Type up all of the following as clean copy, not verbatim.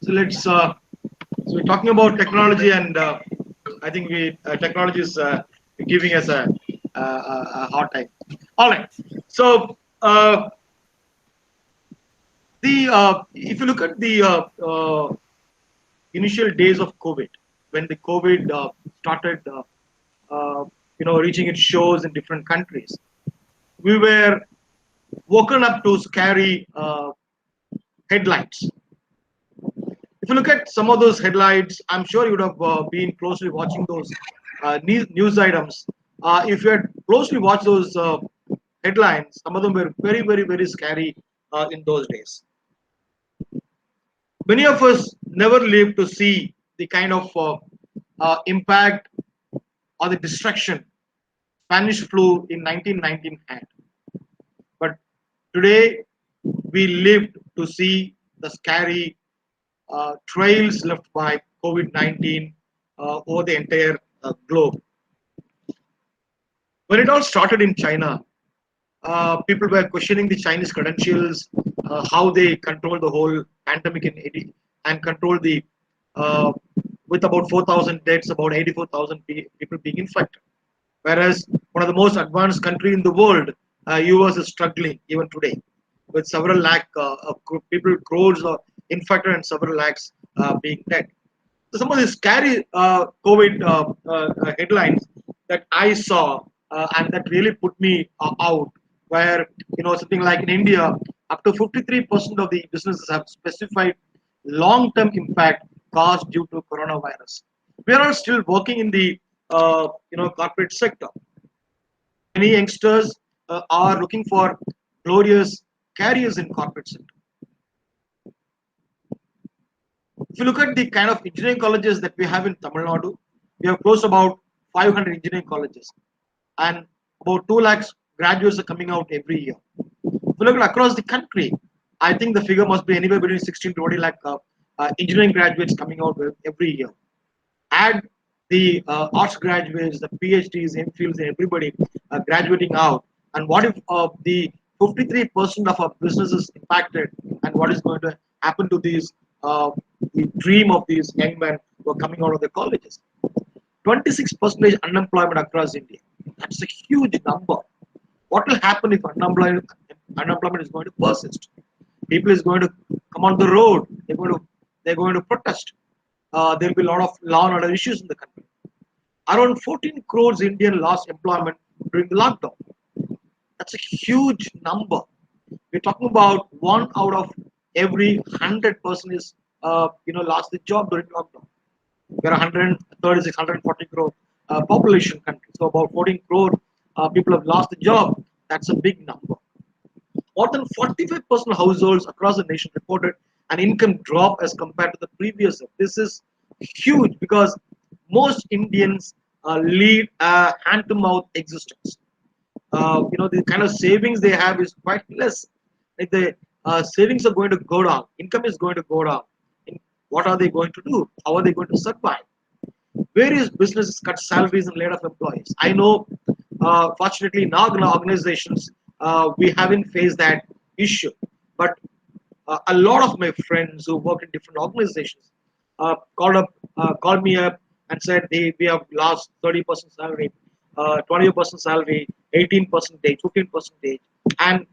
So we're talking about technology, and I think we technology is giving us a hard time. All right. So the if you look at the initial days of COVID, when the COVID started, uh, reaching its shows in different countries, we were woken up to scary headlines. If you look at some of those headlines, I'm sure you would have been closely watching those news items. If you had closely watched those headlines, some of them were very, very, very scary in those days. Many of us never lived to see the kind of impact or the destruction Spanish flu in 1919 had. But today, we lived to see the scary trails left by COVID-19 over the entire globe. When it all started in China, people were questioning the Chinese credentials, how they control the whole pandemic in 80 and control the uh, with about 4,000 deaths, about 84,000 people being infected. Whereas one of the most advanced country in the world, US is struggling even today with several lakh of people, crores of infected and several lakhs being dead. So some of the scary COVID headlines that I saw and that really put me out, where something like in India, up to 53% of the businesses have specified long-term impact caused due to coronavirus. We are all still working in the corporate sector. Many youngsters are looking for glorious careers in corporate sector. If you look at the kind of engineering colleges that we have in Tamil Nadu, we have close to about 500 engineering colleges, and about 2 lakhs graduates are coming out every year. If you look at across the country, I think the figure must be anywhere between 16 to 20 lakh engineering graduates coming out every year. Add the arts graduates, the PhDs, MPhils, and everybody graduating out, and what if the 53% of our businesses impacted, and what is going to happen to these the dream of these young men who are coming out of the colleges? 26% unemployment across India. That's a huge number. What will happen if unemployment is going to persist? People is going to come on the road. They're going to protest. There will be a lot of law and order issues in the country. Around 14 crores Indian lost employment during the lockdown. That's a huge number. We're talking about one out of every 100 person is lost the job during lockdown. We're 136, 140 crore population country, so about 14 crore people have lost the job. That's a big number. More than 45% of households across the nation reported an income drop as compared to the previous year. This is huge because most Indians lead a hand-to-mouth existence. The kind of savings they have is quite less. Like the savings are going to go down, income is going to go down. What are they going to do? How are they going to survive? Various businesses cut salaries and laid off employees. I know, fortunately, in our organizations, we haven't faced that issue. But a lot of my friends who work in different organizations called me up and said, "Hey, we have lost 30% salary, 20% salary, 18 percentage, 15 percentage, and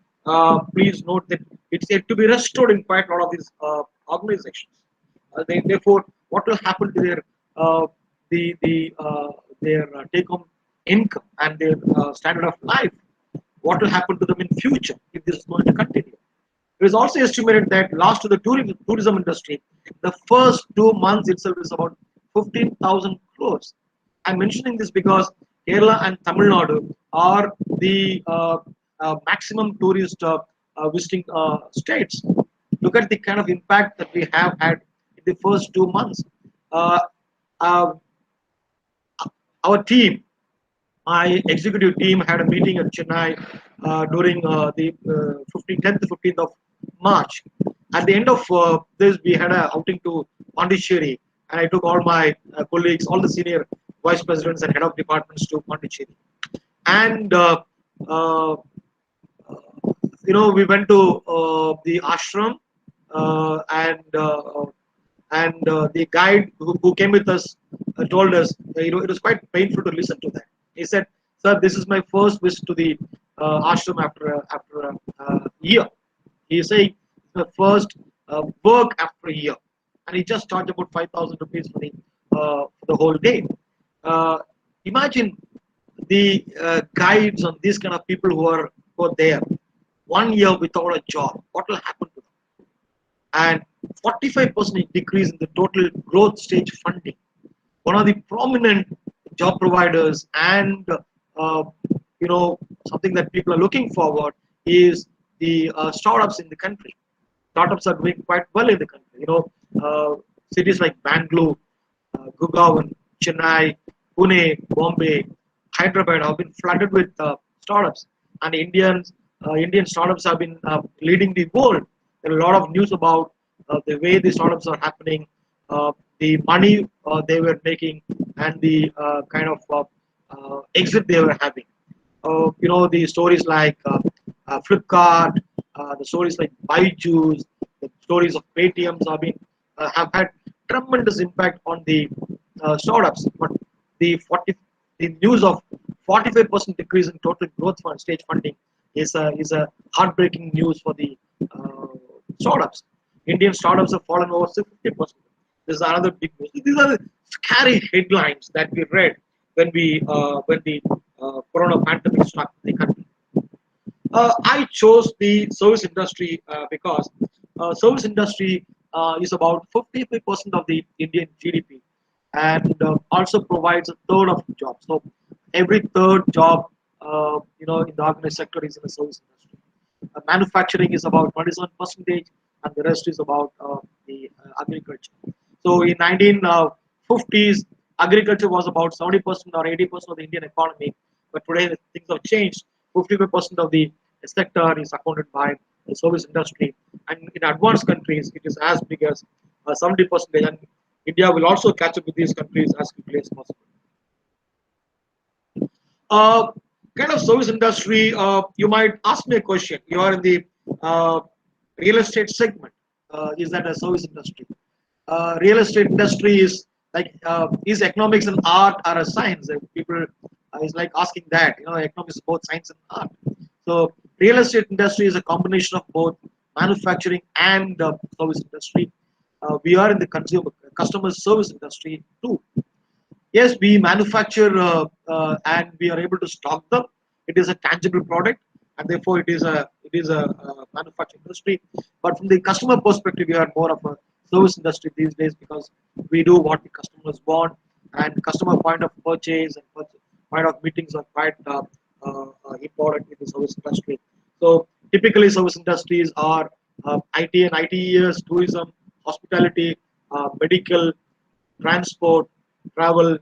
please note that it's yet to be restored in quite a lot of these organizations. Therefore, what will happen to uh, their take-home income and their standard of life? What will happen to them in future if this is going to continue?" It is also estimated that loss to the tourism industry, the first 2 months itself is about 15,000 crores. I'm mentioning this because Kerala and Tamil Nadu are the maximum tourist visiting states. Look at the kind of impact that we have had in the first 2 months. Uh, uh, our team, my executive team, had a meeting at Chennai during the 10th to 15th of March. At the end of this, we had an outing to Pondicherry, and I took all my colleagues, all the senior vice presidents and head of departments to Pondicherry. And uh, we went to the ashram, and And the guide who came with us told us, it was quite painful to listen to that. He said, "Sir, this is my first visit to the ashram after a year." He is saying it's my first work after a year, and he just charged about 5,000 rupees for the whole day. Uh, Imagine the guides on these kind of people who are there 1 year without a job. What will happen to them? And 45% decrease in the total growth stage funding. One of the prominent job providers and uh, something that people are looking forward is the startups in the country. Startups are doing quite well in the country. Cities like Bangalore, Gurgaon, Chennai, Pune, Bombay, Hyderabad have been flooded with startups, and Indian startups have been leading the world. There are a lot of news about the way the startups are happening, the money they were making, and the kind of exit they were having. The stories like Flipkart, the stories like Byju's, the stories of Paytms have had tremendous impact on the startups. But the news of 45% decrease in total growth fund stage funding is a heartbreaking news for the uh, startups. Indian startups have fallen over 50%. This is another big news. These are the scary headlines that we read when the corona pandemic struck the country. I chose the service industry because service industry is about 53% of the Indian GDP, and also provides a third of jobs. So every third job, in the organized sector is in the service industry. Manufacturing is about 27 percentage, and the rest is about agriculture. So in 1950s, agriculture was about 70% or 80% of the Indian economy, but today things have changed. 55% of the sector is accounted by the service industry, and in advanced countries, it is as big as 70%, and India will also catch up with these countries as quickly as possible. Uh, Kind of service industry, you might ask me a question. You are in the uh, real estate segment. Is that a service industry? Real estate industry is like, is economics an art or a science? People is like asking that. Economics is both science and art. So real estate industry is a combination of both manufacturing and service industry. We are in the customer service industry too. Yes, we manufacture and we are able to stock them. It is a tangible product, and therefore it is a manufacturing industry. But from the customer perspective, we are more of a service industry these days, because we do what the customers want, and customer point of purchase and point of meetings are quite important in the service industry. So typically, service industries are IT and ITES, tourism, hospitality, medical, transport, travel,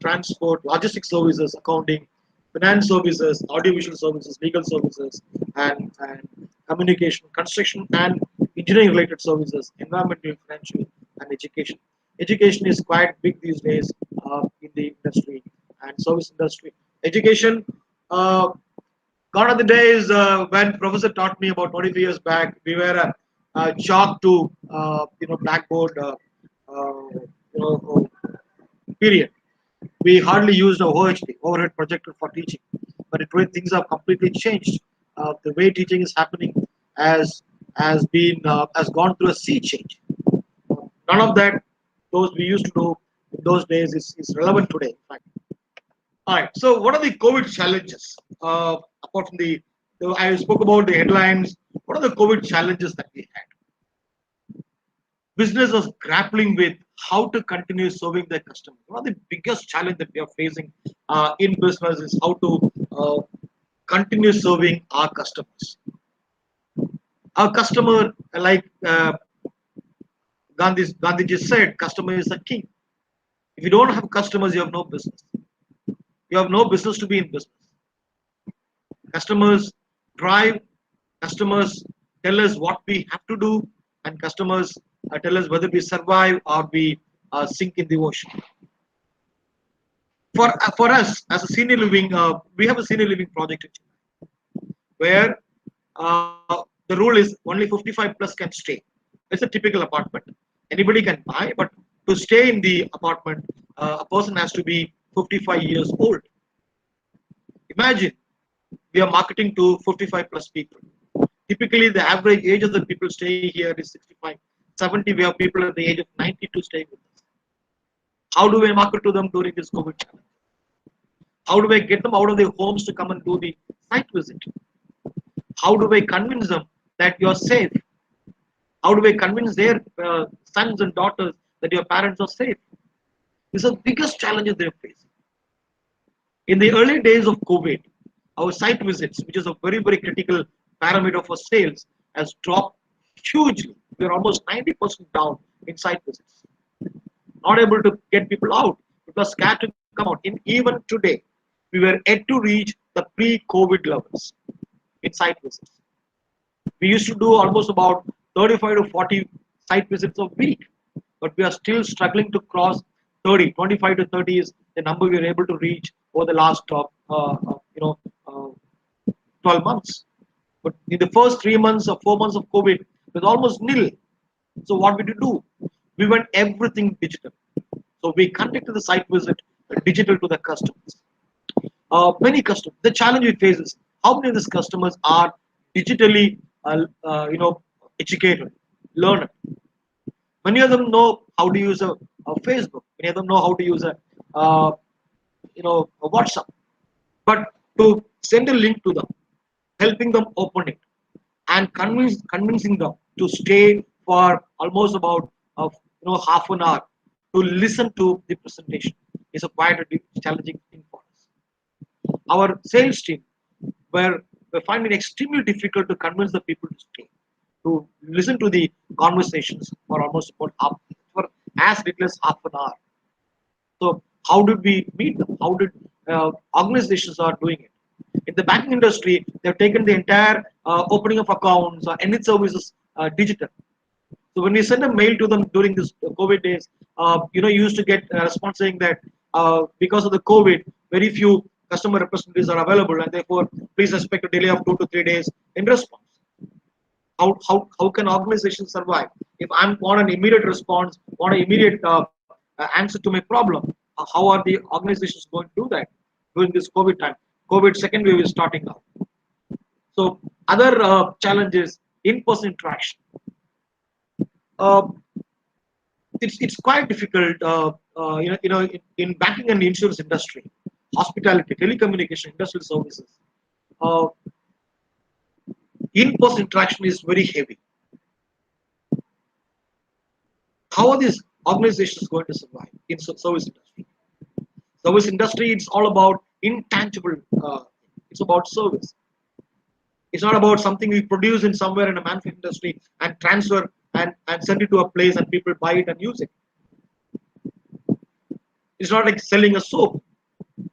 transport, logistics services, accounting, finance services, audiovisual services, legal services, and communication, construction, and engineering related services, environmental, financial, and education. Education is quite big these days in the industry and service industry. Education, uh, gone are the days when professor taught me about 25 years back. We were a chalk to blackboard period. We hardly used a OHD, overhead projector, for teaching. But today things have completely changed. The way teaching is happening has gone through a sea change. None of that those we used to do in those days is relevant today. In fact. All right. So what are the COVID challenges? Apart from I spoke about the headlines. What are the COVID challenges that we had? Business was grappling with how to continue serving their customers. One of the biggest challenge that we are facing in business is how to continue serving our customers. Our customer, like Gandhiji said, customer is the king. If you don't have customers, you have no business. You have no business to be in business. Customers drive, customers tell us what we have to do, and customers tell us whether we survive or we sink in the ocean. For us as a senior living, we have a senior living project in Chennai, where the rule is only 55 plus can stay. It's a typical apartment. Anybody can buy, but to stay in the apartment, a person has to be 55 years old. Imagine we are marketing to 55 plus people. Typically, the average age of the people staying here is 65, 70. We have people at the age of 92 staying with us. How do we market to them during this COVID challenge? How do I get them out of their homes to come and do the site visit? How do I convince them that you're safe? How do I convince their sons and daughters that your parents are safe? These are the biggest challenges they're facing. In the early days of COVID, our site visits, which is a very, very critical parameter for sales, has dropped hugely. We're almost 90% down in site visits. Not able to get people out. People are scared to come out. Even today, we were yet to reach the pre-COVID levels in site visits. We used to do almost about 35 to 40 site visits a week, but we are still struggling to cross 30. 25 to 30 is the number we were able to reach over the last 12 months. But in the first 3 months or 4 months of COVID, it was almost nil. So what did we do? We went everything digital. So we conducted the site visit digital to the customers. Many customers. The challenge we face is how many of these customers are digitally, educated, learned. Many of them know how to use a Facebook. Many of them know how to use a WhatsApp. But to send a link to them, helping them open it, and convincing them to stay for almost about half an hour to listen to the presentation is a quite a challenging thing for us. Our sales team were finding it extremely difficult to convince the people to stay, to listen to the conversations for almost about for as little as half an hour. So how did we meet them? How did organizations are doing it? In the banking industry, they've taken the entire opening of accounts or any services digital. So when we send a mail to them during this COVID days, you used to get a response saying that because of the COVID, very few customer representatives are available, and therefore please expect a delay of 2 to 3 days in response. How can organizations survive? If I want an immediate response, want an immediate answer to my problem, how are the organizations going to do that during this COVID time? COVID second wave is starting now. So other challenges, in-person interaction. It's quite difficult, in banking and insurance industry, hospitality, telecommunication, industrial services. In-person interaction is very heavy. How are these organizations going to survive in service industry? Service industry, it's all about intangible. It's about service. It's not about something we produce in somewhere in a manufacturing industry and transfer and send it to a place and people buy it and use it. It's not like selling a soap.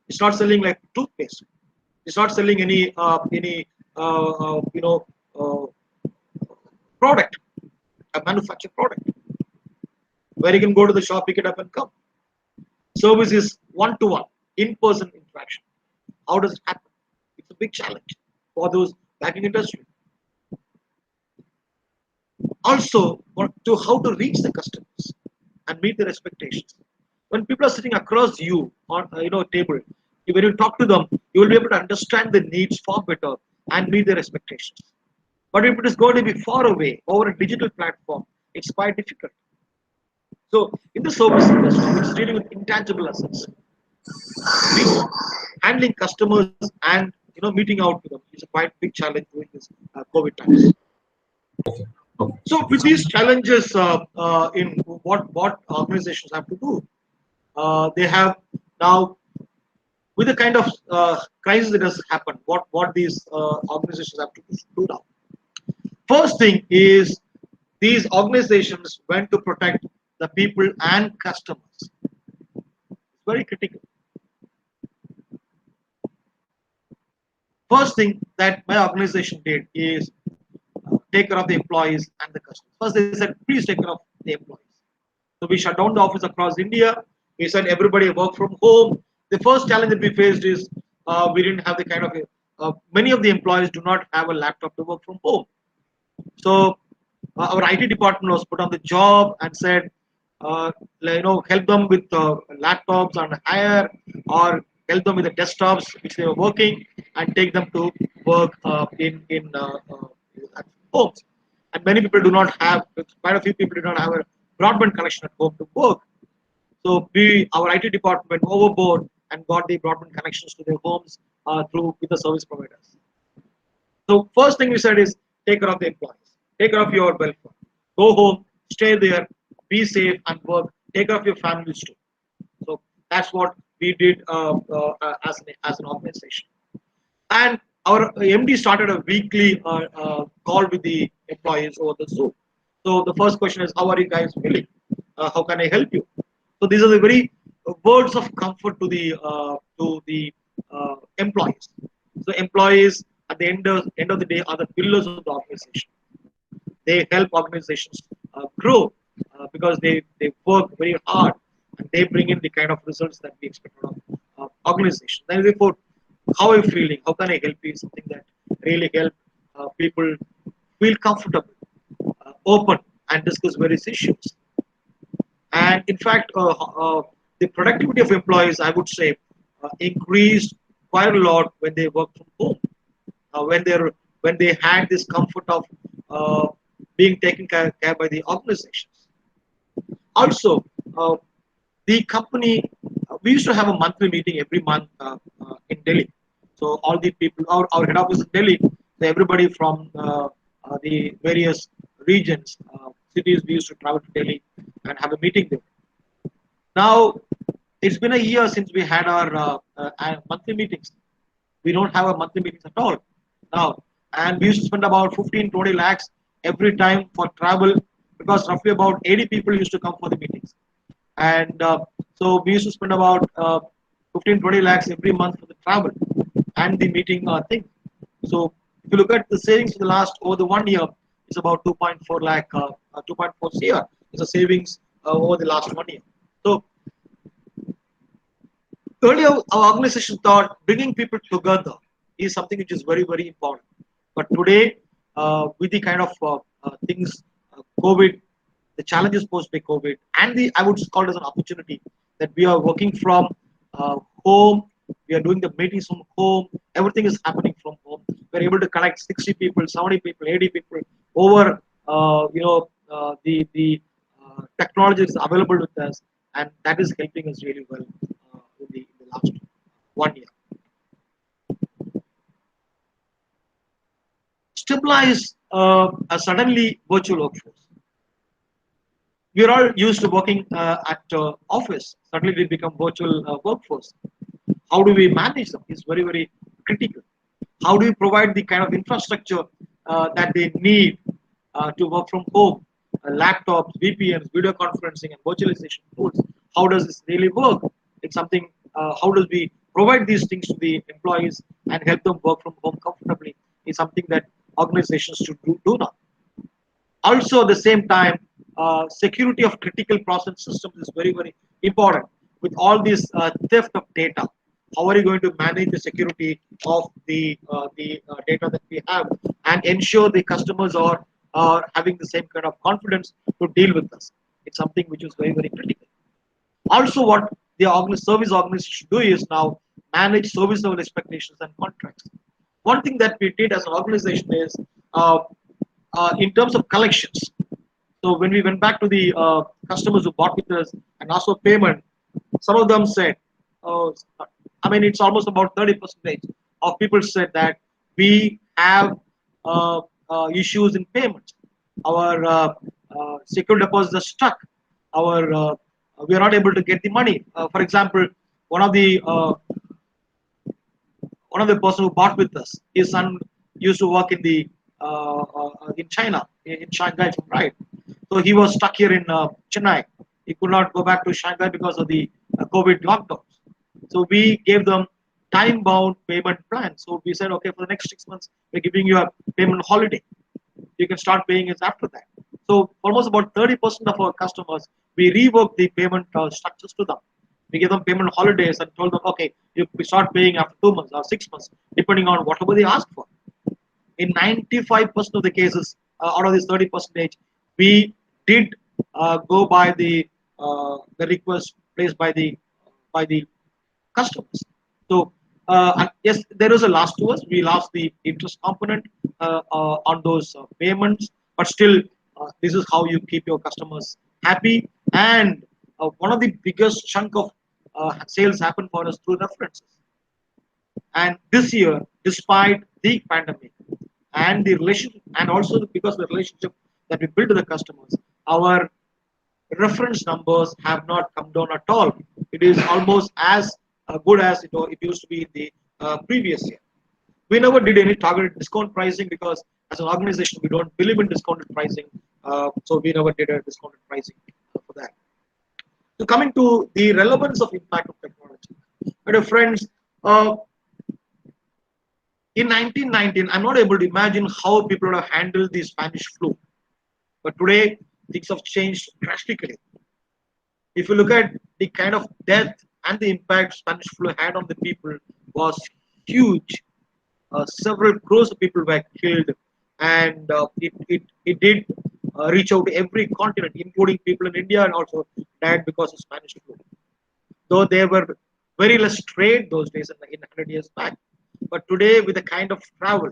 It's not selling like toothpaste. It's not selling any product, a manufactured product, where you can go to the shop, pick it up, and come. Service is one-to-one, in-person interaction. How does it happen? It's a big challenge for those banking industry. Also, to how to reach the customers and meet their expectations. When people are sitting across you on a table, when you talk to them, you will be able to understand the needs far better and meet their expectations. But if it is going to be far away over a digital platform, it's quite difficult. So in the service industry, which is dealing with intangible assets, handling customers and meeting out to them is a quite big challenge during this COVID times. So with these challenges, in what organizations have to do, they have now, with the kind of crisis that has happened, what these organizations have to do now. First thing is, these organizations went to protect the people and customers. It's very critical. First thing that my organization did is take care of the employees and the customers. First, they said, please take care of the employees. So we shut down the office across India. We said everybody work from home. The first challenge that we faced is we didn't have the kind of many of the employees do not have a laptop to work from home. So our IT department was put on the job and said, uh, help them with laptops on hire, or help them with the desktops which they were working, and take them to work at homes. And many people do not have, quite a few people do not have a broadband connection at home to work. So our IT department went overboard and got the broadband connections to their homes through with the service providers. So first thing we said is take care of the employees, take care of your welfare, go home, stay there, be safe and work, take care of your families too. So that's what we did as an organization. And our MD started a weekly call with the employees over the Zoom. So the first question is, how are you guys feeling? How can I help you? So these are the very words of comfort to the employees. So employees at the end of the day are the pillars of the organization. They help organizations grow because they work very hard and they bring in the kind of results that we expect out of organization. Then therefore, how are you feeling? How can I help you? Something that really help people feel comfortable, open, and discuss various issues. And in fact, the productivity of employees, I would say, increased quite a lot when they work from home. When they had this comfort of uh, being taken care by the organizations. Also, the company, we used to have a monthly meeting every month in Delhi. So all the people, our head office in Delhi, so everybody from the various regions, cities, we used to travel to Delhi and have a meeting there. Now, it's been a year since we had our monthly meetings. We don't have a monthly meetings at all now. And we used to spend about 15, 20 lakhs every time for travel, because roughly about 80 people used to come for the meetings. And so we used to spend about 15, 20 lakhs every month for the travel and the meeting thing. So if you look at the savings for the last, over the 1 year, it's about 2.4 lakh, 2.4 CR is a savings over the last 1 year. So earlier, our organization thought bringing people together is something which is very, very important. But today, with the kind of things, COVID, the challenges posed by COVID, and the I would call it as an opportunity that we are working from home, we are doing the meetings from home, everything is happening from home. We're able to connect 60 people, 70 people, 80 people over, the technology is available with us, and that is helping us really well in the last 1 year. Stabilize a suddenly virtual workforce. We are all used to working at office. Suddenly we become virtual workforce. How do we manage them is very, very critical. How do we provide the kind of infrastructure that they need to work from home? Laptops, VPNs, video conferencing, and virtualization tools. How does this really work? It's something. How does we provide these things to the employees and help them work from home comfortably? Is something that organizations should do now. Also, at the same time, security of critical process systems is very, very important. With all this theft of data, how are you going to manage the security of the data that we have and ensure the customers are having the same kind of confidence to deal with us? It's something which is very, very critical. Also, what the service organization should do is now manage service level expectations and contracts. One thing that we did as an organization is in terms of collections. So when we went back to the customers who bought with us and asked for payment, some of them said, oh, I mean, it's almost about 30% of people said that we have issues in payments. Our secure deposits are stuck. Our We are not able to get the money. For example, one of the person who bought with us, his son used to work in China, in Shanghai, right? So he was stuck here in Chennai. He could not go back to Shanghai because of the COVID lockdowns. So we gave them time-bound payment plan. So we said, okay, for the next 6 months, we're giving you a payment holiday. You can start paying us after that. So almost about 30% of our customers, we rework the payment structures to them. We gave them payment holidays and told them, okay, you start paying after 2 months or 6 months, depending on whatever they ask for. In 95% of the cases, out of this 30 percentage, we did go by the request placed by the customers. So yes, there is a loss to us. We lost the interest component on those payments, but still, this is how you keep your customers happy. And one of the biggest chunk of sales happen for us through references. And this year, despite the pandemic and the relation, and also because of the relationship that we build with the customers, our reference numbers have not come down at all. It is almost as good as it used to be in the previous year. We never did any targeted discount pricing because as an organization we don't believe in discounted pricing. So we never did a discounted pricing for that. So coming to the relevance of impact of technology, my dear friends, uh, in 1919, I'm not able to imagine how people would have handled the Spanish flu. But today, things have changed drastically. If you look at the kind of death and the impact Spanish flu had on the people was huge. Several crores of people were killed, and it did reach out to every continent, including people in India, and also died because of Spanish flu. Though there were very less trade those days in 100 years back. But today, with the kind of travel,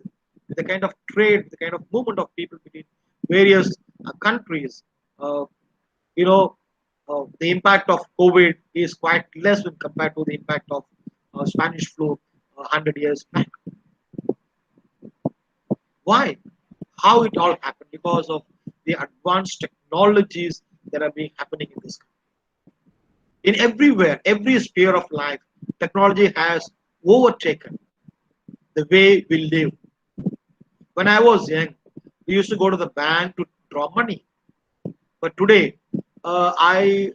with the kind of trade, the kind of movement of people between various countries, uh, you know, the impact of COVID is quite less when compared to the impact of Spanish flu 100 years back. Why? How it all happened? Because of the advanced technologies that are being happening in this country. In everywhere, every sphere of life, technology has overtaken the way we live. When I was young, we used to go to the bank to draw money. But today, I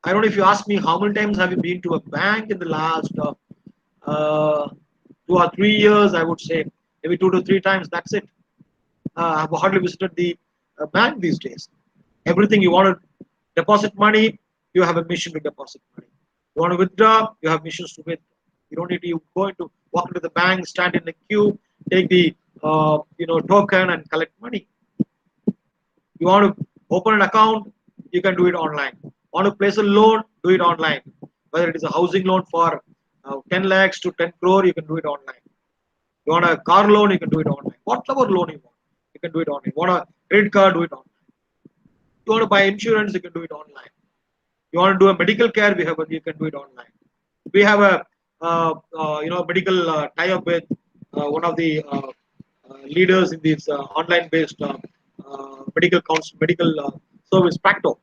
don't know if you ask me how many times have you been to a bank in the last uh, 2 or 3 years. I would say maybe 2 to 3 times. That's it. I've hardly visited the bank these days. Everything you want to deposit money, you have a mission to deposit money. You want to withdraw, you have missions to withdraw. You don't need to go into walk into the bank, stand in the queue, take the token and collect money. You want to open an account, you can do it online. Want to place a loan, do it online. Whether it is a housing loan for 10 lakhs to 10 crore, you can do it online. You want a car loan, you can do it online. Whatever loan you want, you can do it online. You want a credit card, do it online. You want to buy insurance, you can do it online. You want to do a medical care, you can do it online. We have a medical tie-up with one of the leaders in this online-based medical service, Practo.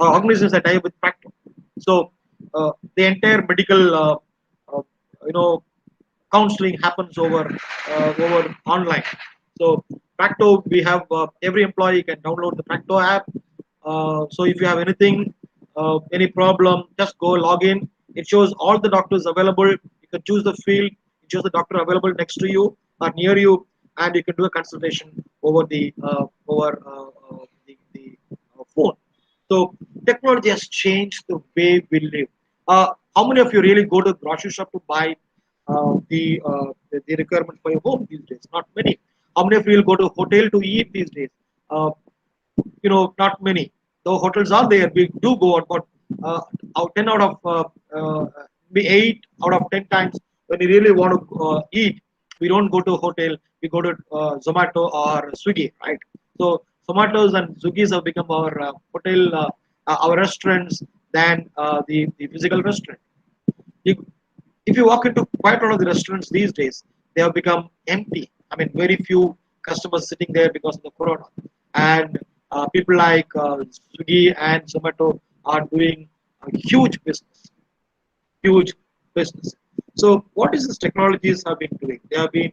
Organizations that tie up with Practo. So the entire medical uh, you know counseling happens over online. So Practo, we have every employee can download the Practo app. So if you have anything, any problem, just go log in. It shows all the doctors available. You can choose the field. It shows the doctor available next to you or near you, and you can do a consultation over the phone. So technology has changed the way we live. How many of you really go to the grocery shop to buy the requirement for your home these days? Not many. How many of you will go to a hotel to eat these days? Not many. Though hotels are there, we do go out, but 10 out of maybe 8 out of 10 times when we really want to eat, we don't go to a hotel, we go to Zomato or Swiggy, right? So Zomatos and Swiggies have become our hotel, our restaurants than the physical restaurant. You, if you walk into quite one of the restaurants these days, they have become empty. I mean, very few customers sitting there because of the corona. And people like Swiggy and Zomato are doing a huge business, huge business. So, what is this technologies have been doing? They have been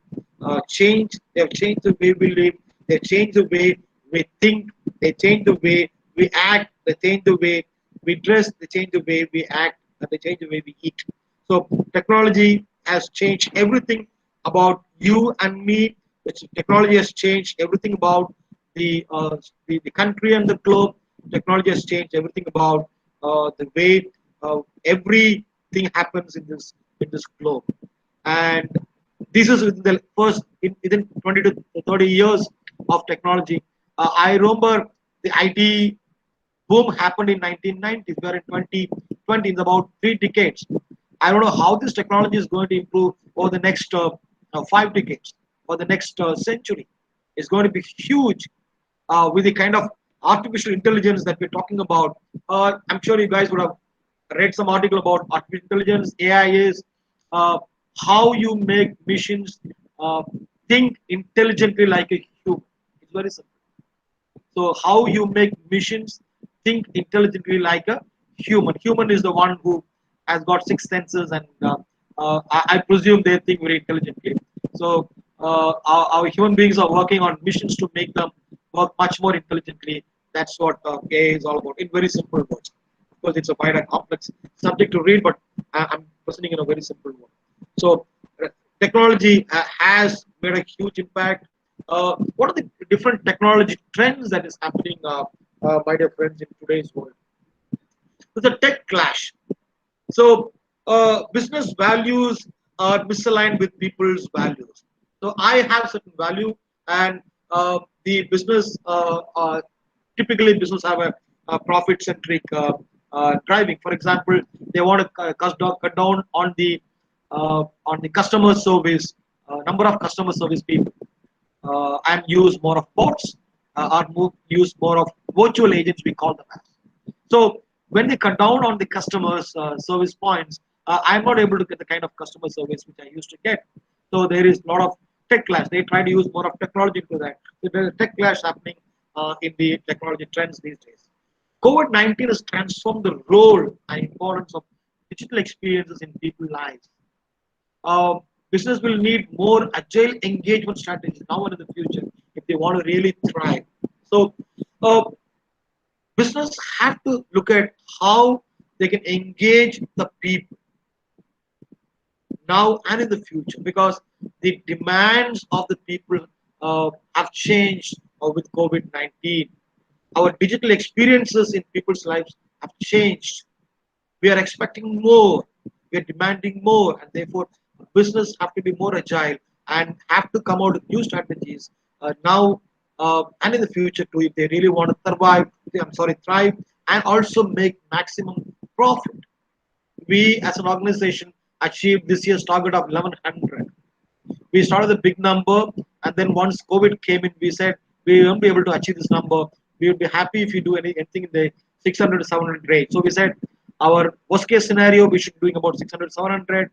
changed. They have changed the way we live. They change the way we think. They change the way we act. They change the way we dress. They change the way we act. And they change the way we eat. So, technology has changed everything about you and me. Technology has changed everything about the country and the globe. Technology has changed everything about the way Everything happens in this globe, and this is within the first within 20 to 30 years of technology. I remember the IT boom happened in 1990s. We are in 2020, in about 3 decades. I don't know how this technology is going to improve over the next 5 decades or the next century. It's going to be huge with the kind of artificial intelligence that we're talking about. I'm sure you guys would have read some article about artificial intelligence. AI is uh, how you make machines uh, think intelligently like a human. It's very simple. So how you make machines think intelligently like a human. Human is the one who has got six senses, and I presume they think very intelligently. So our human beings are working on missions to make them work much more intelligently. That's what AI is all about, in very simple words. Of course, it's a wide and complex subject to read, but I'm presenting in a very simple word. So technology has made a huge impact. What are the different technology trends that is happening, my dear friends, in today's world? There's a tech clash. So business values are misaligned with people's values. So I have certain value, and the business typically business have a profit centric driving. For example, they want to cut down on the customer service number of customer service people and use more of bots use more of virtual agents, we call them as. So when they cut down on the customers service points, I'm not able to get the kind of customer service which I used to get. So there is a lot of tech clash. They try to use more of technology into that. So there's a tech clash happening in the technology trends these days. COVID-19 has transformed the role and importance of digital experiences in people's lives. uh, Business will need more agile engagement strategies now and in the future if they want to really thrive. So, uh, business have to look at how they can engage the people now and in the future, because the demands of the people have changed with COVID 19. Our digital experiences in people's lives have changed. We are expecting more, we are demanding more, and therefore business have to be more agile and have to come out with new strategies now and in the future too, if they really want to survive. I'm sorry, thrive, and also make maximum profit. We as an organization achieved this year's target of 1100. We started a big number, and then once COVID came in, we said we won't be able to achieve this number. We would be happy if we do anything in the 600 to 700 range. So we said our worst case scenario we should be doing about 600 700.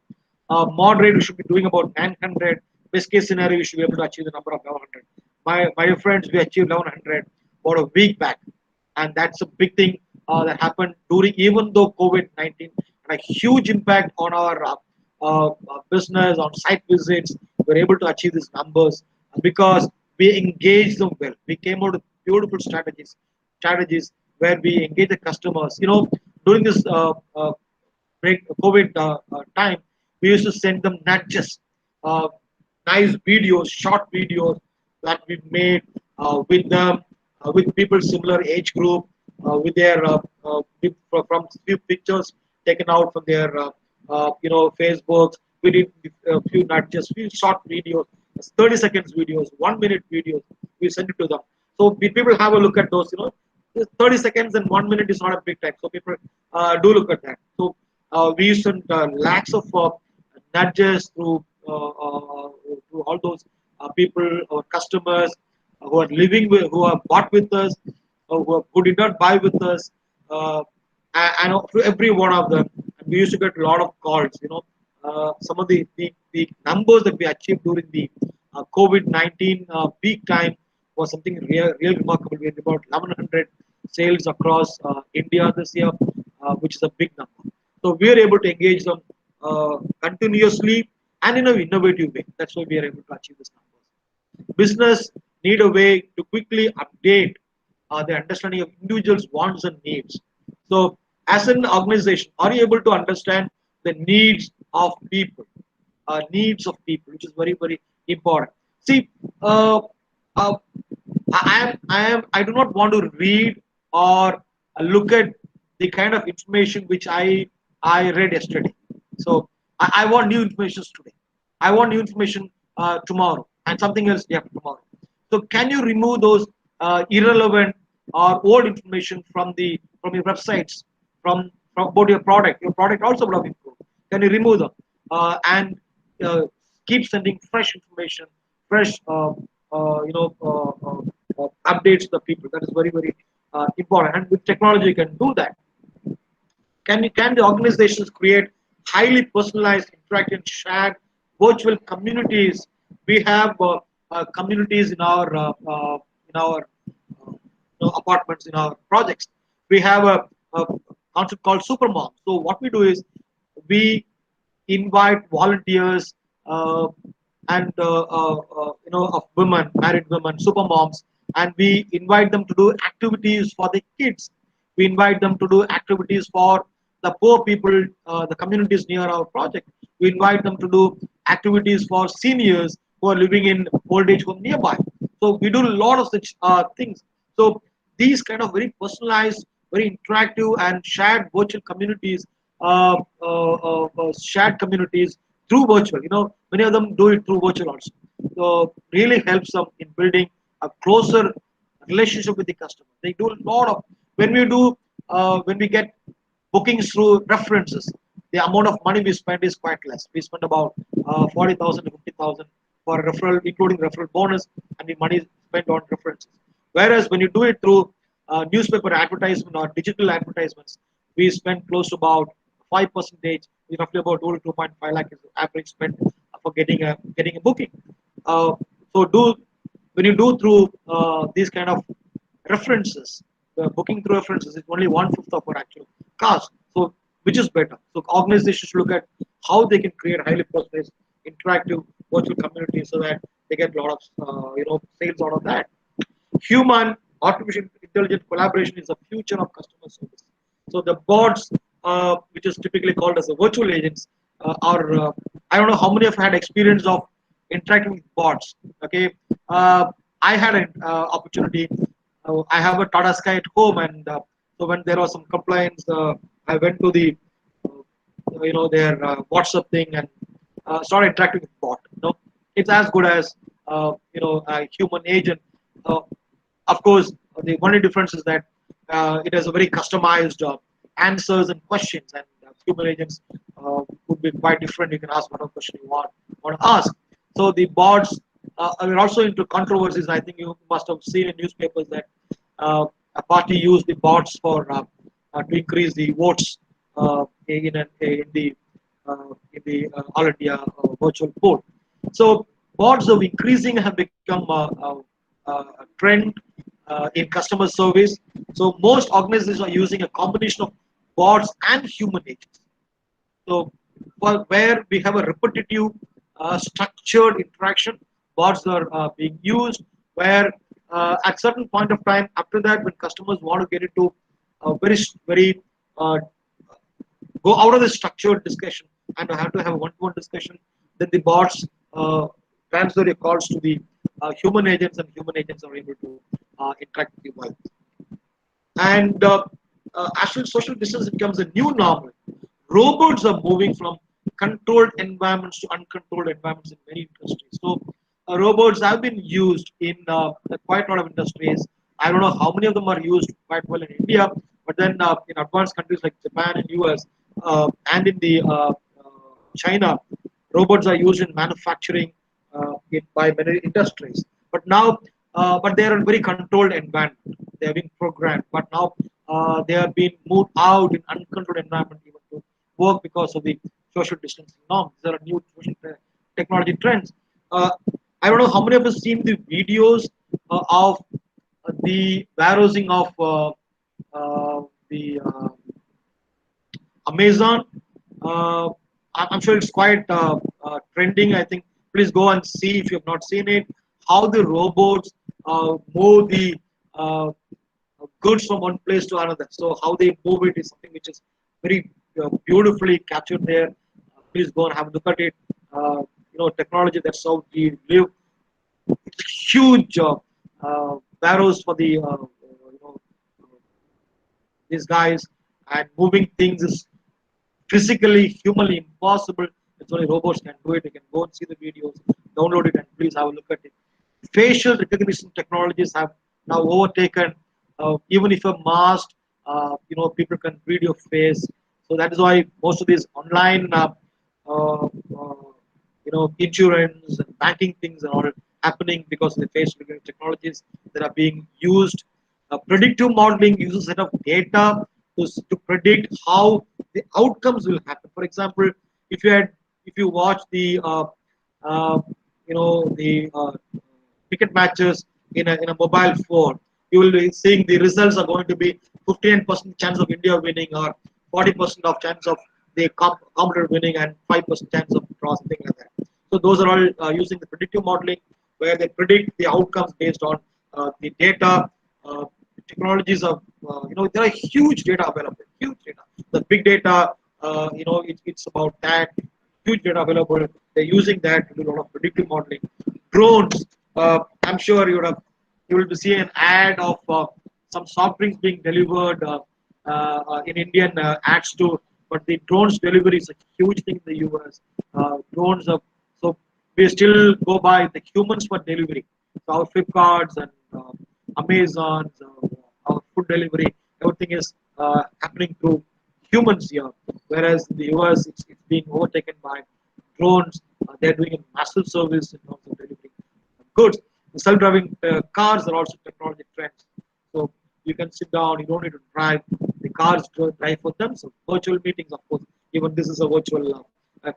Moderate we should be doing about 900. Best case scenario we should be able to achieve the number of 1100. My friends, we achieved 1100 about a week back, and that's a big thing that happened during, even though COVID-19 had a huge impact on our business, on site visits. We were able to achieve these numbers because we engaged them well. We came out with beautiful strategies where we engage the customers. You know, during this COVID time, we used to send them not just uh, nice videos, short videos that we made with them, with people similar age group, with their from few pictures taken out from their Facebook. We did a few, not just few short videos, 30 seconds videos, 1 minute videos. We send it to them. So people have a look at those. 30 seconds and 1 minute is not a big time. So people do look at that. So we send lakhs of nudges to all those people or customers who are living with, who are bought with us, who did not buy with us, uh, and to every one of them. And we used to get a lot of calls. Some of the numbers that we achieved during the COVID-19 peak time was something real remarkable. We had about 1100 sales across India this year, which is a big number. So we are able to engage them continuously and in an innovative way. That's why we are able to achieve these numbers. Business need a way to quickly update the understanding of individuals' wants and needs. So, as an organization, are you able to understand the needs of people, which is very important. See, uh, uh, I do not want to read or look at the kind of information which I I read yesterday. So I want new information today. I want new information tomorrow, and something else day after tomorrow. So can you remove those irrelevant or old information from your websites, from about your product? Your product also would have improved. Can you remove them and uh, keep sending fresh information, fresh updates to the people? That is very very important. And with technology, you can do that. Can the organizations create highly personalized, interactive, shared virtual communities? We have communities in our apartments, in our projects. We have a concept called Supermom. So what we do is we invite volunteers and of women, married women, super moms, and we invite them to do activities for the kids. We invite them to do activities for the poor people, the communities near our project. We invite them to do activities for seniors who are living in old age home nearby. So we do a lot of such things. So these kind of very personalized, very interactive and shared virtual communities, shared communities through virtual. Many of them do it through virtual also. So really helps them in building a closer relationship with the customer. They do a lot of when we get bookings through references. The amount of money we spend is quite less. We spend about 40,000 to 50,000 for referral, including referral bonus, and the money is spent on references. Whereas when you do it through newspaper advertisement or digital advertisements, we spend close to about 5 percentage, roughly about 2 to 2.5 lakh is the average spend for getting a booking. Uh, so do when you do through these kind of references, the booking through references is only one fifth of our actual cost. So which is better? So organizations should look at how they can create highly personalized, interactive virtual communities so that they get a lot of sales out of that. Human artificial intelligence collaboration is the future of customer service. So the bots, which is typically called as the virtual agents, are I don't know how many have had experience of interacting with bots. Okay, I had an opportunity. I have a Tata Sky at home, and so when there was some complaints, I went to the their WhatsApp thing and started interacting with bot. It's as good as a human agent. Uh, of course, the only difference is that it has a very customized answers and questions, and human agents could be quite different. You can ask whatever question you want to ask. So the bots are also into controversies. I think you must have seen in newspapers that a party used the bots to increase the votes in the All India virtual poll. So bots of increasing have become a trend in customer service. So most organizations are using a combination of bots and human agents. So where we have a repetitive, structured interaction, bots are being used. Where at certain point of time, after that, when customers want to get into a very go out of the structured discussion and have to have a one-to-one discussion, then the bots transfer your calls to the human agents, and human agents are able to interact with you well. And as social distance becomes a new normal, robots are moving from controlled environments to uncontrolled environments in many industries. So robots have been used in quite a lot of industries. I don't know how many of them are used quite well in India, but then in advanced countries like Japan and US and in the China, robots are used in manufacturing by many industries. But they are in very controlled environment. They have been programmed, but now they have been moved out in uncontrolled environment even to work because of the social distancing norms. There are new social technology trends. Uh, I don't know how many of us seen the videos of the warehousing of the Amazon. Uh, I'm sure it's quite trending. I think please go and see if you have not seen it. How the robots move the goods from one place to another. So how they move it is something which is very beautifully captured there. Please go and have a look at it. Technology that's how we live. It's huge barrows for the these guys, and moving things is physically, humanly impossible. It's only robots can do it. You can go and see the videos, download it, and please have a look at it. Facial recognition technologies have now overtaken. Even if you're masked, people can read your face. So that is why most of these online, uh, insurance and banking things are all happening because of the facial recognition technologies that are being used. Predictive modeling uses a set of data to predict how the outcomes will happen. For example, if you had if you watch uh, the cricket matches in a mobile phone, you will be seeing the results are going to be 59% chance of India winning or 40% of chance of the competitor winning and 5% chance of draw, something like that. So those are all using the predictive modeling where they predict the outcomes based on the data. Uh, Technologies of there are huge data available, huge data. The big data, it's about that huge data available. They're using that to do a lot of predictive modeling. Drones. I'm sure you will be seeing an ad of some soft drinks being delivered in Indian ad store, but the drones delivery is a huge thing in the US. Drones are so we still go by the humans for delivery. So our Flipkarts and Amazons, our food delivery, everything is happening through humans here. Whereas in the US, it's being overtaken by drones. They're doing a massive service in terms of delivering goods. The self-driving cars are also technology trends. So you can sit down, you don't need to drive. The cars drive for them. So virtual meetings, of course, even this is a virtual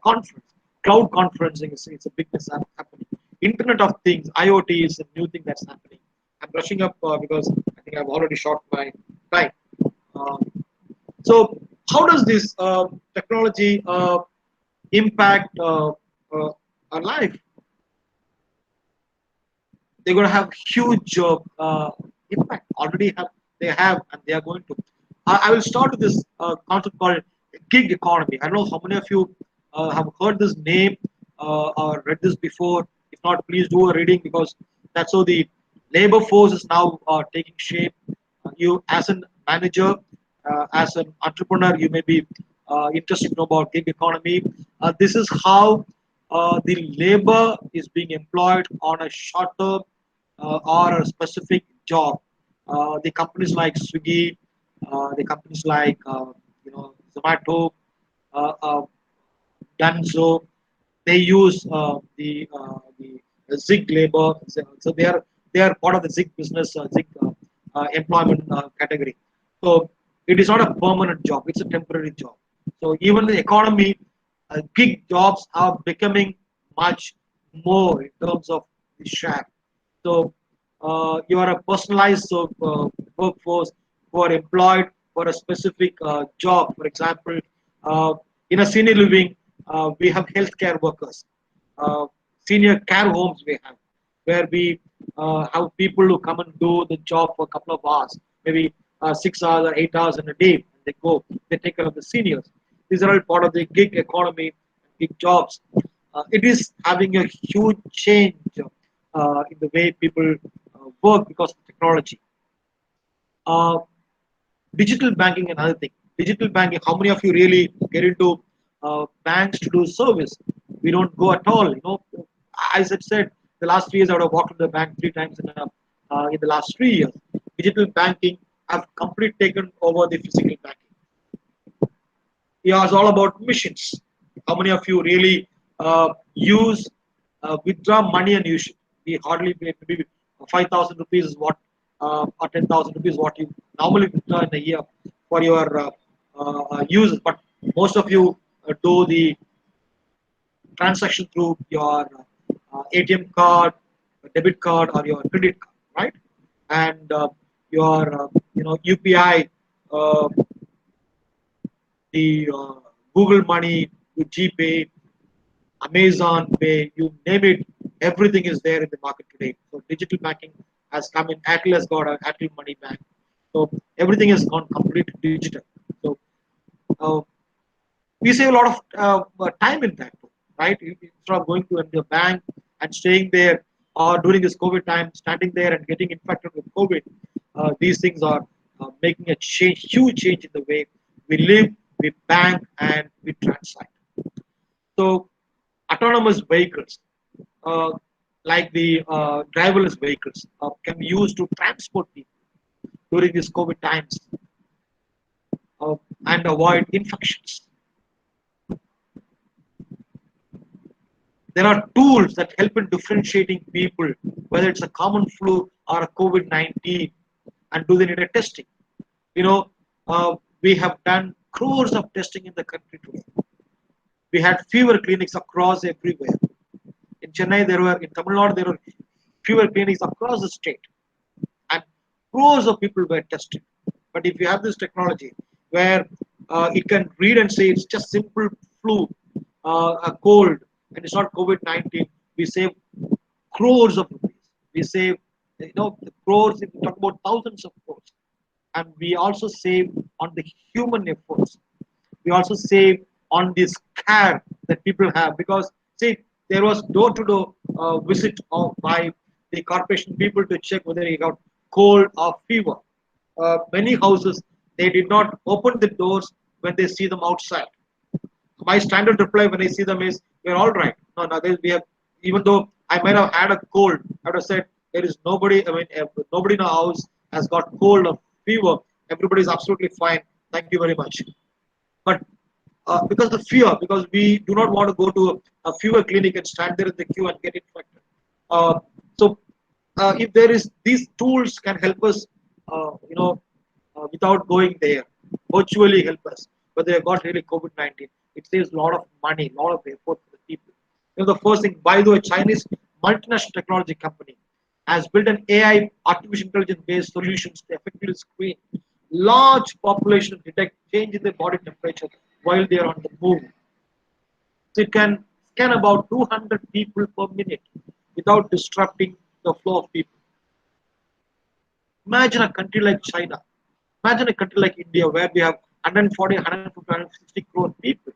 conference. Cloud conferencing is it's a big thing happening. Internet of Things, IoT is a new thing that's happening. I'm brushing up because I think I've already shot my time. Um, so how does this technology impact our life? They're going to have huge impact. Already have they have, and they are going to. I will start with this concept called gig economy. I don't know how many of you have heard this name or read this before. If not, please do a reading because that's how the labor force is now taking shape. You, as an manager, as an entrepreneur, you may be interested to know about gig economy. This is how the labor is being employed on a short term or a specific job. The companies like Swiggy, the companies like Zomato, uh, Danzo, they use the Zig labor. So they are part of the Zig business, Zig employment category. So it is not a permanent job; it's a temporary job. So even the economy, gig jobs are becoming much more in terms of the share. So you are a personalized workforce who are employed for a specific job. For example, uh, in a senior living, we have healthcare workers, uh, senior care homes we have, where we have people who come and do the job for a couple of hours, maybe 6 hours or 8 hours in a day. And they go, they take care of the seniors. These are all part of the gig economy, gig jobs. It is having a huge change in the way people work because of technology. Uh, Digital banking, another thing. Digital banking, how many of you really get into banks to do service? We don't go at all. As I said, the last 3 years I would have walked to the bank 3 times in the last 3 years. Digital banking have completely taken over the physical banking. Yeah, it's all about missions. How many of you really use withdraw money and use it? We hardly pay maybe 5,000 rupees is what or 10,000 rupees what you normally withdraw in a year for your uses. But most of you do the transaction through your ATM card, debit card, or your credit card, right? And your UPI, uh, the Google Money, the GPay, Amazon Pay, you name it, everything is there in the market today. So digital banking has come in. Airtel has got a Airtel Money Bank. So everything has gone completely digital. So uh, we save a lot of time in that, right? Instead of going to the bank and staying there, or during this COVID time, standing there and getting infected with COVID, these things are making a change, huge change in the way we live, we bank, and we transact. So autonomous vehicles, uh, like the driverless vehicles, can be used to transport people during these COVID times uh, and avoid infections. There are tools that help in differentiating people, whether it's a common flu or a COVID-19, and do they need a testing? You know, we have done crores of testing in the country today. We had fewer clinics across everywhere. In Chennai, in Tamil Nadu, there were fewer clinics across the state, and crores of people were tested. But if you have this technology where it can read and say it's just simple flu, a cold, and it's not COVID-19, we save crores of rupees. We save, the crores. If we talk about thousands of crores, and we also save on the human efforts. We also save on this care that people have, because see, there was door to door visit by the corporation people to check whether he got cold or fever. Many houses, they did not open the doors when they see them outside. My standard reply when I see them is, "We're all right." No, no, we have. Even though I might have had a cold, I would have said, "There is nobody. I mean, nobody in our house has got cold or fever. Everybody is absolutely fine. Thank you very much." But because the fear, because we do not want to go to a fever clinic and stand there in the queue and get infected. So if there is, these tools can help us, without going there, virtually help us. But they have got really COVID-19. It saves a lot of money, a lot of effort for the people. The first thing, by the way, Chinese multinational technology company has built an AI, artificial intelligence based solutions to effectively screen large population, detect change in their body temperature while they are on the move. So it can scan about 200 people per minute without disrupting the flow of people. Imagine a country like China. Imagine a country like India where we have 140, 150, 160 crore people,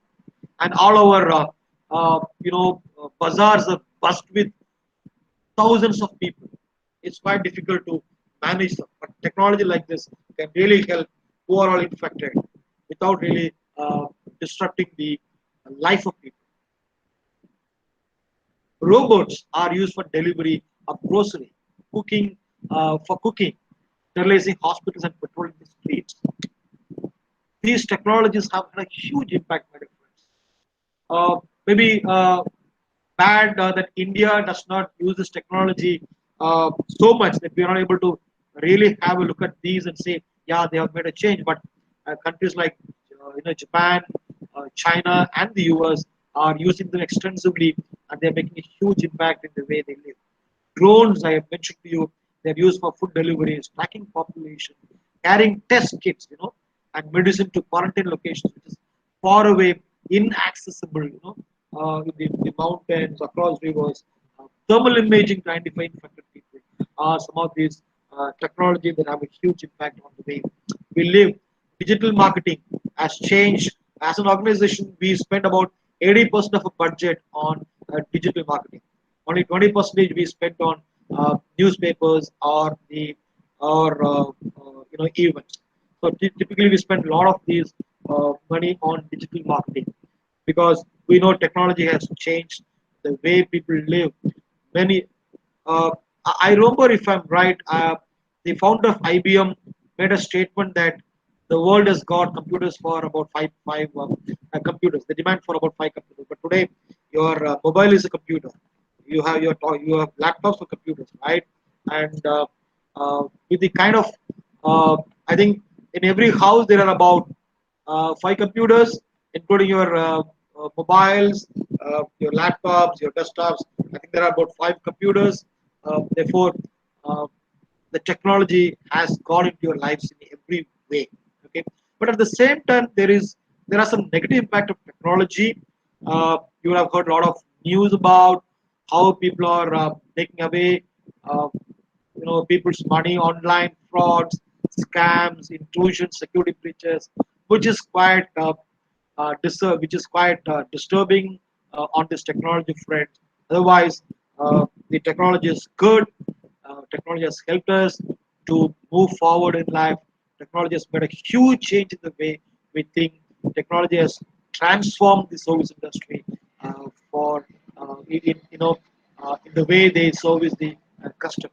and all our bazaars are bust with thousands of people. It's quite difficult to manage them. But technology like this can really help who are all infected without really disrupting the life of people. Robots are used for delivery of grocery, cooking, for cooking, sterilizing hospitals and patrolling the streets. These technologies have had a huge impact, my friends. Maybe bad that India does not use this technology so much that we are not able to really have a look at these and say, yeah, they have made a change. But countries like Japan, China, and the US are using them extensively, and they're making a huge impact in the way they live. Drones, I have mentioned to you, they're used for food deliveries, tracking population, carrying test kits, and medicine to quarantine locations, which is far away, inaccessible, in the mountains, across rivers. Thermal imaging to identify infected people are some of these technologies that have a huge impact on the way we live. Digital marketing has changed. As an organization, we spend about 80% of a budget on digital marketing. Only 20% we spend on newspapers or the or events. So typically, we spend a lot of these money on digital marketing because we know technology has changed the way people live. Many, I remember, if I'm right, the founder of IBM made a statement that the world has got computers for about five computers. The demand for about five computers. But today, your mobile is a computer. You have laptops for computers, right? And with the kind of I think in every house there are about five computers, including your mobiles, your laptops, your desktops. I think there are about five computers. Therefore, uh, the technology has gone into your lives in every way. Okay, but at the same time, there are some negative impact of technology. You will have heard a lot of news about how people are taking away, uh, people's money, online frauds, scams, intrusions, security breaches, which is quite disturbing on this technology front. Otherwise, the technology is good. Technology has helped us to move forward in life. Technology has made a huge change in the way we think. Technology has transformed the service industry for in the way they service the customer.